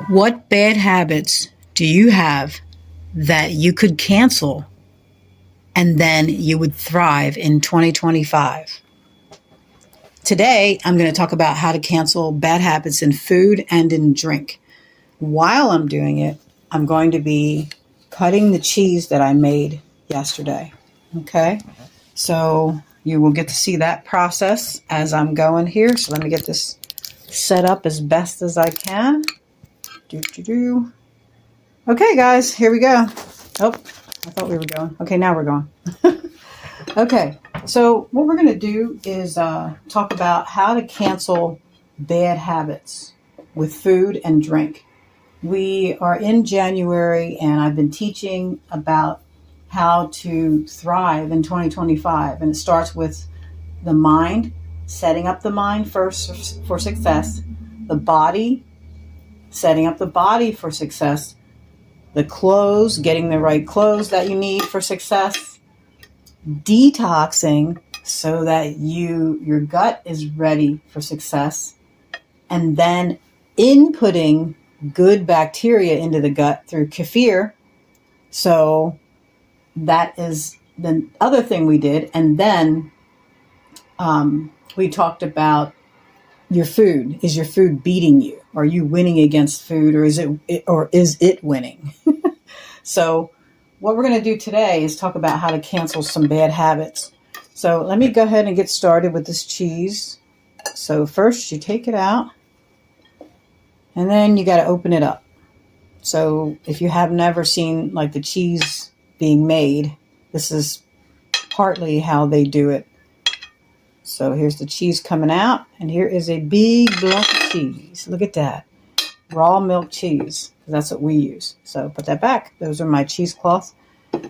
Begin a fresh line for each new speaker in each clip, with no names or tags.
What bad habits do you have that you could cancel and then you would thrive in 2025? Today, I'm going to talk about how to cancel bad habits in food and in drink. While I'm doing it, I'm going to be cutting the cheese that I made yesterday. Okay? So you will get to see that process as I'm going here. So let me get this set up as best as I can. Okay, guys, here we go. Oh, I thought we were going. Okay, now we're going. Okay, so what we're going to do is talk about how to cancel bad habits with food and drink. We are in January, and I've been teaching about how to thrive in 2025, and it starts with the mind, setting up the mind first for success, the body, setting up the body for success, the clothes, getting the right clothes that you need for success, detoxing so that your gut is ready for success, and then inputting good bacteria into the gut through kefir. So that is the other thing we did. And then we talked about your food. Is your food beating you? Are you winning against food, or is it winning? So what we're going to do today is talk about how to cancel some bad habits. So let me go ahead and get started with this cheese. So first you take it out, and then you got to open it up. So if you have never seen like the cheese being made, this is partly how they do it. So here's the cheese coming out, and here is a big block of cheese. Look at that. Raw milk cheese. That's what we use. So put that back. Those are my cheesecloths.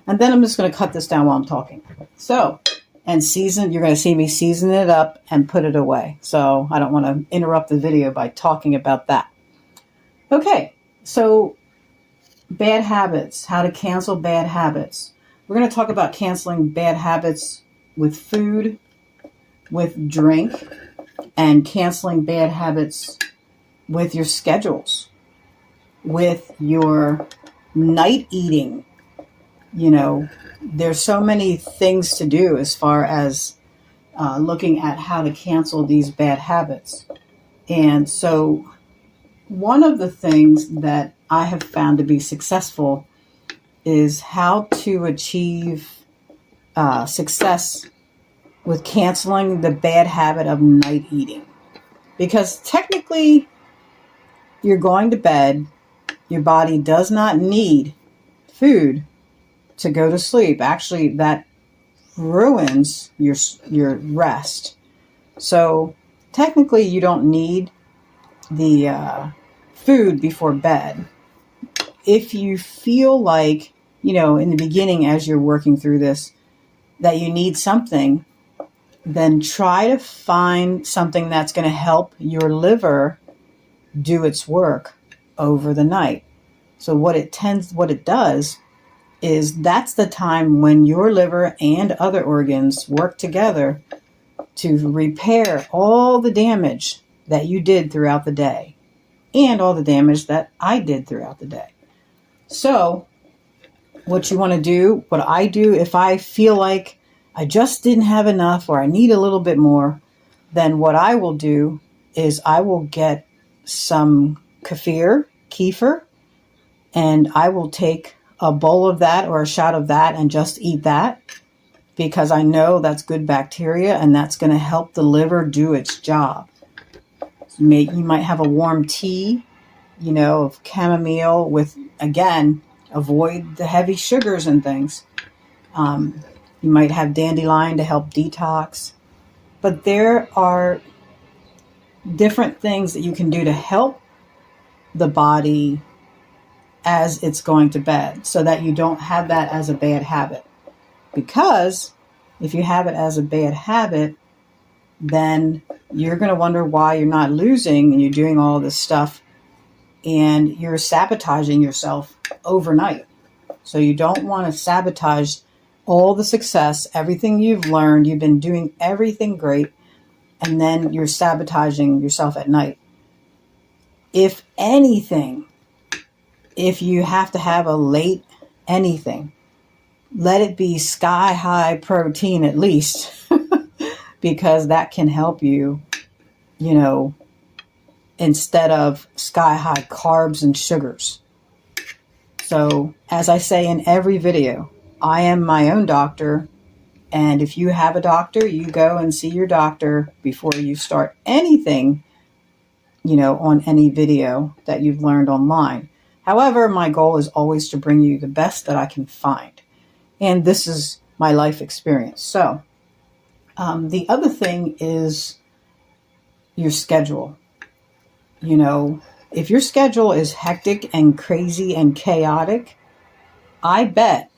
And then I'm just going to cut this down while I'm talking. So, and season, you're going to see me season it up and put it away. So I don't want to interrupt the video by talking about that. Okay, so bad habits, how to cancel bad habits. We're going to talk about canceling bad habits with food, with drink, and canceling bad habits with your schedules, with your night eating. You know, there's so many things to do as far as looking at how to cancel these bad habits. And so one of the things that I have found to be successful is how to achieve success with canceling the bad habit of night eating. Because technically, you're going to bed, your body does not need food to go to sleep. Actually, that ruins your rest. So technically, you don't need the food before bed. If you feel like, in the beginning as you're working through this, that you need something, then try to find something that's going to help your liver do its work over the night. So what it does is that's the time when your liver and other organs work together to repair all the damage that you did throughout the day. and all the damage that I did throughout the day. So what you want to do, what I do, if I feel like I just didn't have enough or I need a little bit more, then what I will do is I will get some kefir, and I will take a bowl of that or a shot of that and just eat that, because I know that's good bacteria and that's going to help the liver do its job. You might have a warm tea, of chamomile with, again, avoid the heavy sugars and things. You might have dandelion to help detox. But there are different things that you can do to help the body as it's going to bed, so that you don't have that as a bad habit. Because if you have it as a bad habit, then you're going to wonder why you're not losing, and you're doing all this stuff and you're sabotaging yourself overnight. So you don't want to sabotage all the success, everything you've learned. You've been doing everything great, and then you're sabotaging yourself at night. If anything, if you have to have a late anything, let it be sky high protein at least, because that can help you, instead of sky high carbs and sugars. So as I say in every video, I am my own doctor. And if you have a doctor, you go and see your doctor before you start anything, on any video that you've learned online. However, my goal is always to bring you the best that I can find. And this is my life experience. So the other thing is your schedule. If your schedule is hectic and crazy and chaotic, I bet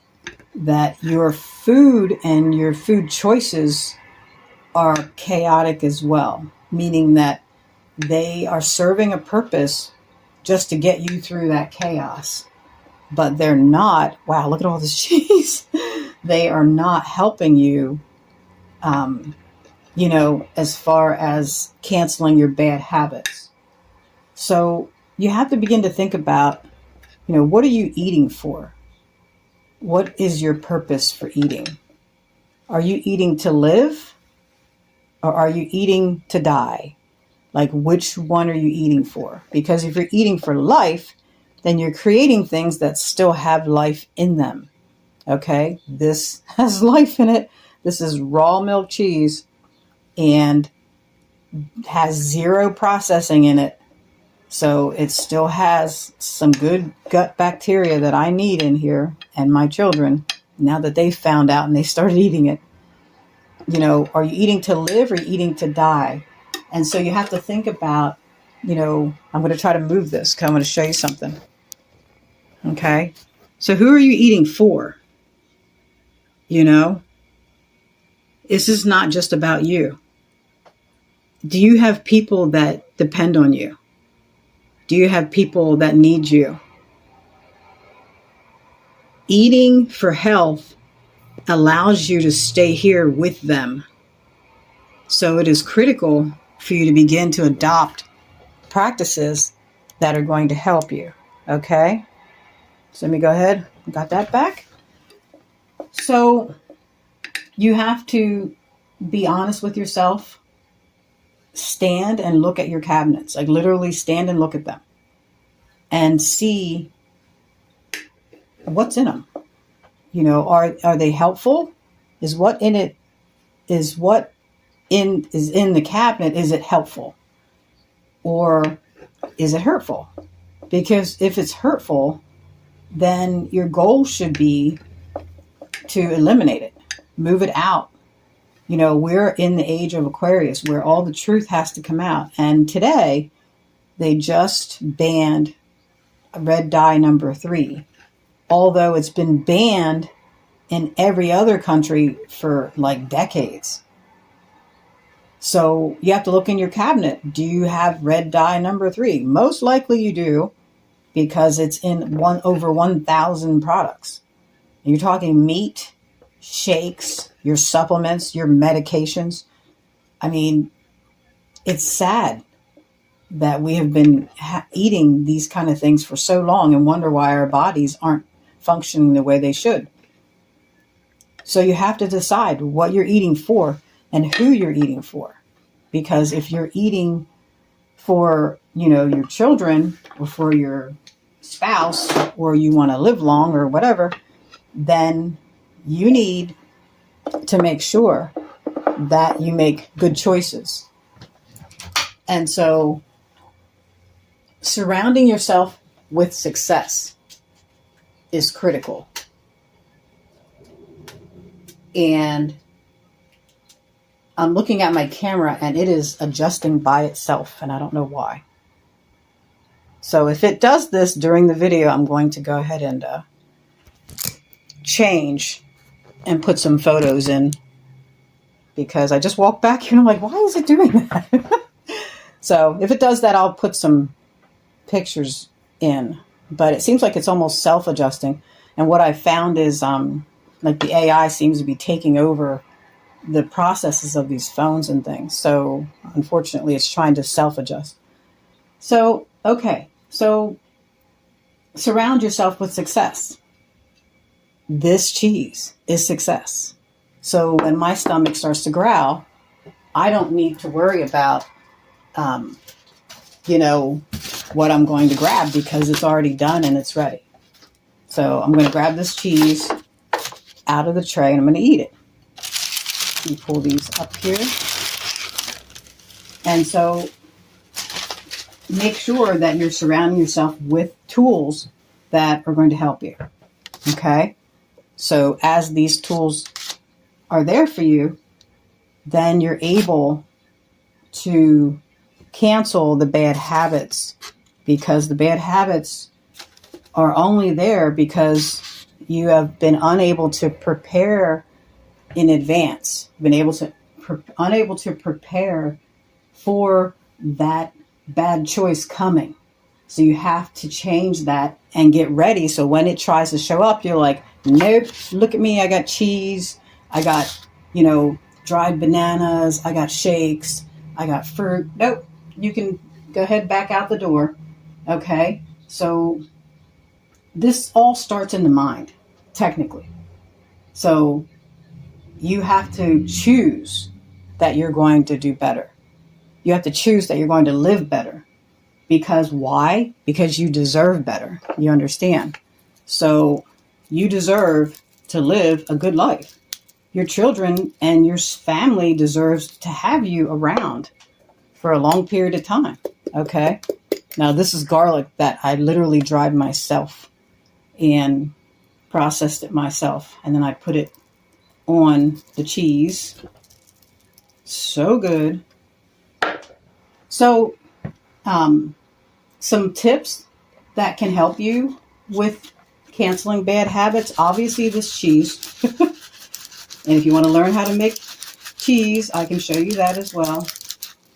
that your food and your food choices are chaotic as well, meaning that they are serving a purpose just to get you through that chaos. But they're not, wow, look at all this cheese. They are not helping you, as far as canceling your bad habits. So you have to begin to think about, what are you eating for? What is your purpose for eating? Are you eating to live, or are you eating to die? Like, which one are you eating for? Because if you're eating for life, then you're creating things that still have life in them. Okay? This has life in it. This is raw milk cheese and has zero processing in it. So it still has some good gut bacteria that I need in here, and my children, now that they found out and they started eating it. Are you eating to live or are you eating to die? And so you have to think about, I'm going to try to move this because I'm going to show you something. Okay? So who are you eating for? This is not just about you. Do you have people that depend on you? Do you have people that need you? Eating for health allows you to stay here with them. So it is critical for you to begin to adopt practices that are going to help you. Okay? So let me go ahead. Got that back. So you have to be honest with yourself. Stand and look at your cabinets. Like, literally stand and look at them and see what's in them. Are they helpful? Is what in it is what in the cabinet, is it helpful? Or is it hurtful? Because if it's hurtful, then your goal should be to eliminate it, move it out. We're in the age of Aquarius where all the truth has to come out. And today they just banned red dye number 3, although it's been banned in every other country for like decades. So you have to look in your cabinet. Do you have red dye number 3? Most likely you do, because it's in over 1,000 products. You're talking meat, shakes, your supplements, your medications. I mean, it's sad. that we have been eating these kind of things for so long and wonder why our bodies aren't functioning the way they should. So you have to decide what you're eating for and who you're eating for. Because if you're eating for, your children or for your spouse, or you want to live long or whatever, then you need to make sure that you make good choices. And so surrounding yourself with success is critical. And I'm looking at my camera and it is adjusting by itself, and I don't know why. So if it does this during the video, I'm going to go ahead and change and put some photos in, because I just walked back here and I'm like, why is it doing that? So if it does that, I'll put some pictures in, but it seems like it's almost self-adjusting. And what I found is like the AI seems to be taking over the processes of these phones and things. So unfortunately, it's trying to self-adjust. So, okay. So surround yourself with success. This cheese is success. So when my stomach starts to growl, I don't need to worry about, what I'm going to grab, because it's already done and it's ready. So I'm going to grab this cheese out of the tray and I'm going to eat it. Let me pull these up here. And so make sure that you're surrounding yourself with tools that are going to help you. Okay? So as these tools are there for you, then you're able to cancel the bad habits, because the bad habits are only there because you have been unable to prepare in advance, unable to prepare for that bad choice coming. So you have to change that and get ready. So when it tries to show up, you're like, nope, look at me. I got cheese. I got, dried bananas. I got shakes. I got fruit. Nope. You can go ahead back out the door. Okay. So this all starts in the mind, technically. So you have to choose that you're going to do better. You have to choose that you're going to live better. Because why? Because you deserve better. You understand? So you deserve to live a good life. Your children and your family deserves to have you around for a long period of time. Okay? Now this is garlic that I literally dried myself and processed it myself. And then I put it on the cheese. So good. So, some tips that can help you with canceling bad habits. Obviously, this cheese. And if you want to learn how to make cheese, I can show you that as well.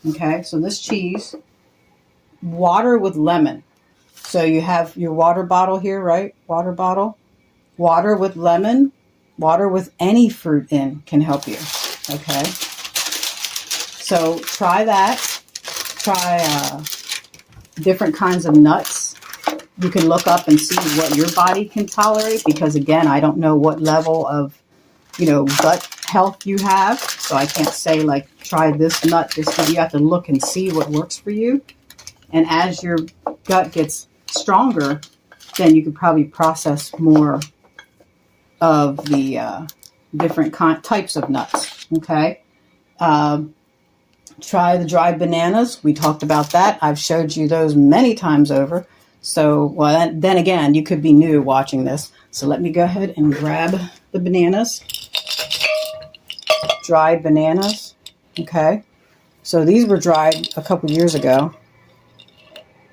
Okay, so this cheese, water with lemon. So you have your water bottle here, right? Water bottle. Water with lemon, water with any fruit in can help you. Okay. So try that. Try different kinds of nuts. You can look up and see what your body can tolerate, because again, I don't know what level of, gut health you have. So I can't say like, try this nut, this nut. You have to look and see what works for you. And as your gut gets stronger, then you could probably process more of the different types of nuts. Okay. Try the dried bananas. We talked about that. I've showed you those many times over. So, well, then again, you could be new watching this. So let me go ahead and grab the bananas. Dried bananas. Okay. So these were dried a couple years ago.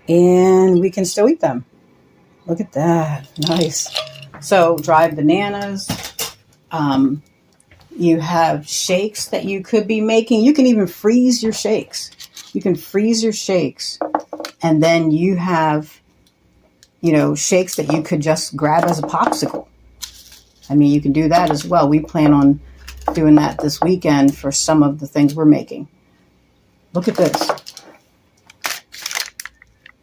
And we can still eat them. Look at that. Nice. So dried bananas. You have shakes that you could be making. You can even freeze your shakes. You can freeze your shakes. And then you have, shakes that you could just grab as a popsicle. I mean, you can do that as well. We plan on doing that this weekend for some of the things we're making. Look at this.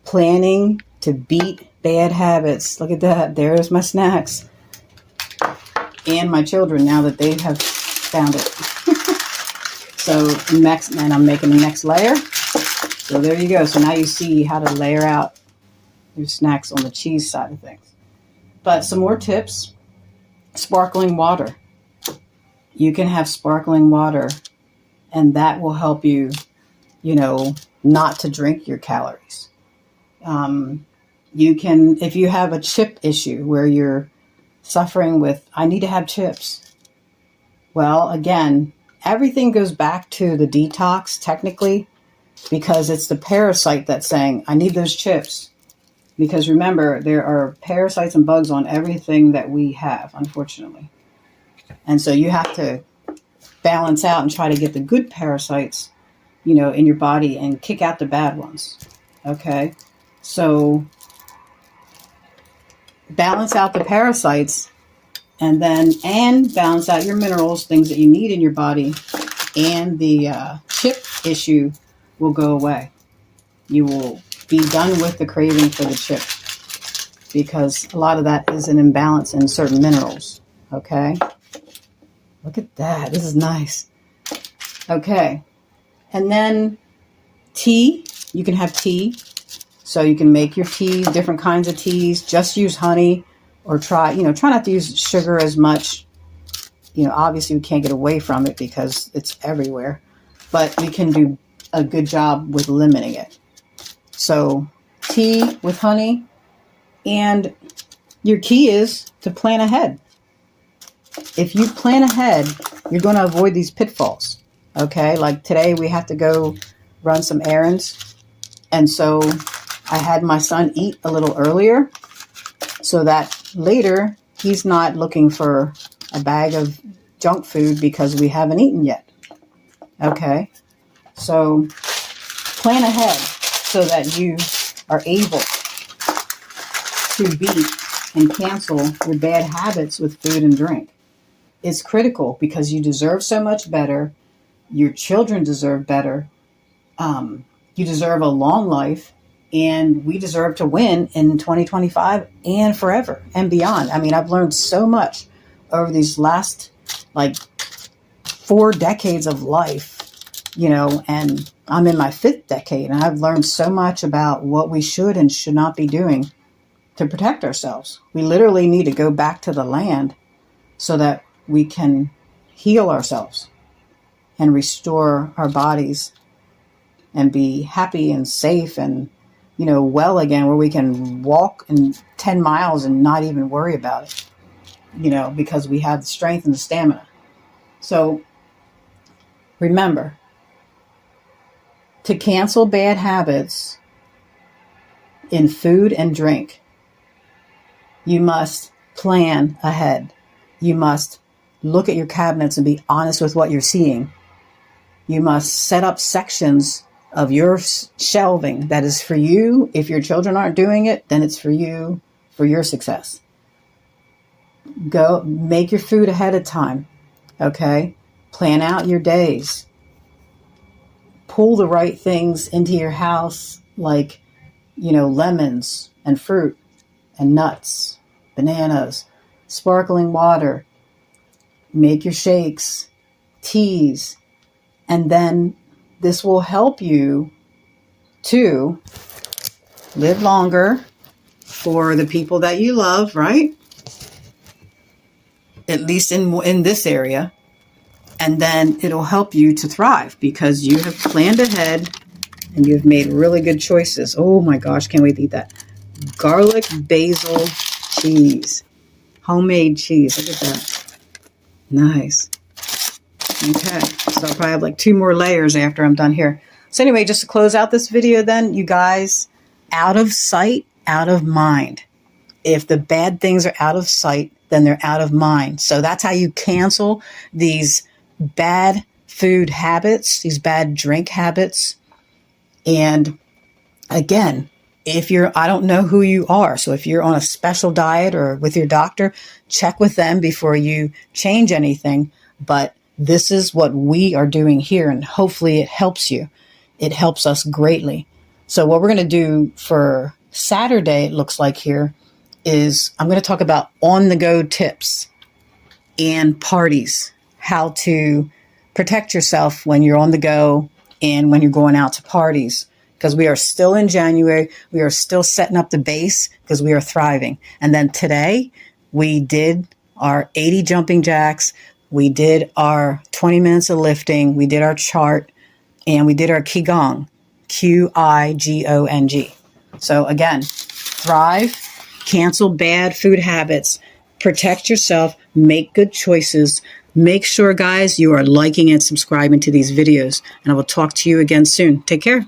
planning to beat bad habits. Look at that. There's my snacks. And my children, now that they have found it. So next, and I'm making the next layer. So there you go. So now you see how to layer out your snacks on the cheese side of things. But some more tips. Sparkling water. You can have sparkling water, and that will help you, not to drink your calories. You can, if you have a chip issue where you're suffering with, I need to have chips. Well, again, everything goes back to the detox technically, because it's the parasite that's saying, I need those chips. Because remember, there are parasites and bugs on everything that we have, unfortunately. And so you have to balance out and try to get the good parasites, in your body and kick out the bad ones. Okay? So balance out the parasites and balance out your minerals, things that you need in your body, and the chip issue will go away. You will be done with the craving for the chip, because a lot of that is an imbalance in certain minerals. Okay? Look at that. This is nice. Okay. And then tea. You can have tea. So you can make your tea, different kinds of teas. Just use honey, or try not to use sugar as much. Obviously we can't get away from it because it's everywhere, but we can do a good job with limiting it. So tea with honey, and your key is to plan ahead. If you plan ahead, you're going to avoid these pitfalls. Okay, like today we have to go run some errands, and so I had my son eat a little earlier so that later he's not looking for a bag of junk food because we haven't eaten yet. Okay, so plan ahead so that you are able to beat and cancel your bad habits with food and drink. It's critical because you deserve so much better. Your children deserve better. You deserve a long life, and we deserve to win in 2025 and forever and beyond. I mean, I've learned so much over these last 4 decades of life, and I'm in my 5th decade, and I've learned so much about what we should and should not be doing to protect ourselves. We literally need to go back to the land so that we can heal ourselves and restore our bodies and be happy and safe and, well again, where we can walk in 10 miles and not even worry about it, because we have the strength and the stamina. So remember, to cancel bad habits in food and drink, you must plan ahead. You must look at your cabinets and be honest with what you're seeing. You must set up sections of your shelving that is for you. If your children aren't doing it, then it's for you, for your success. Go make your food ahead of time. Okay? Plan out your days. Pull the right things into your house, like, lemons and fruit and nuts, bananas, sparkling water. Make your shakes, teas, and then this will help you to live longer for the people that you love, right? At least in this area. And then it'll help you to thrive because you have planned ahead and you've made really good choices. Oh my gosh, can't wait to eat that. Garlic basil cheese. Homemade cheese. Look at that. Nice. Okay, so I'll probably have 2 more layers after I'm done here. So anyway, just to close out this video then, you guys, out of sight, out of mind. If the bad things are out of sight, then they're out of mind. So that's how you cancel these bad food habits, these bad drink habits. And again, I don't know who you are. So if you're on a special diet or with your doctor, check with them before you change anything. But this is what we are doing here, and hopefully it helps you. It helps us greatly. So what we're going to do for Saturday, it looks like here, is I'm going to talk about on-the-go tips and parties, how to protect yourself when you're on the go and when you're going out to parties. Because we are still in January, we are still setting up the base because we are thriving. And then today we did our 80 jumping jacks, we did our 20 minutes of lifting, we did our chart, and we did our Qigong, Qigong. So again, thrive, cancel bad food habits, protect yourself, make good choices. Make sure, guys, you are liking and subscribing to these videos. And I will talk to you again soon. Take care.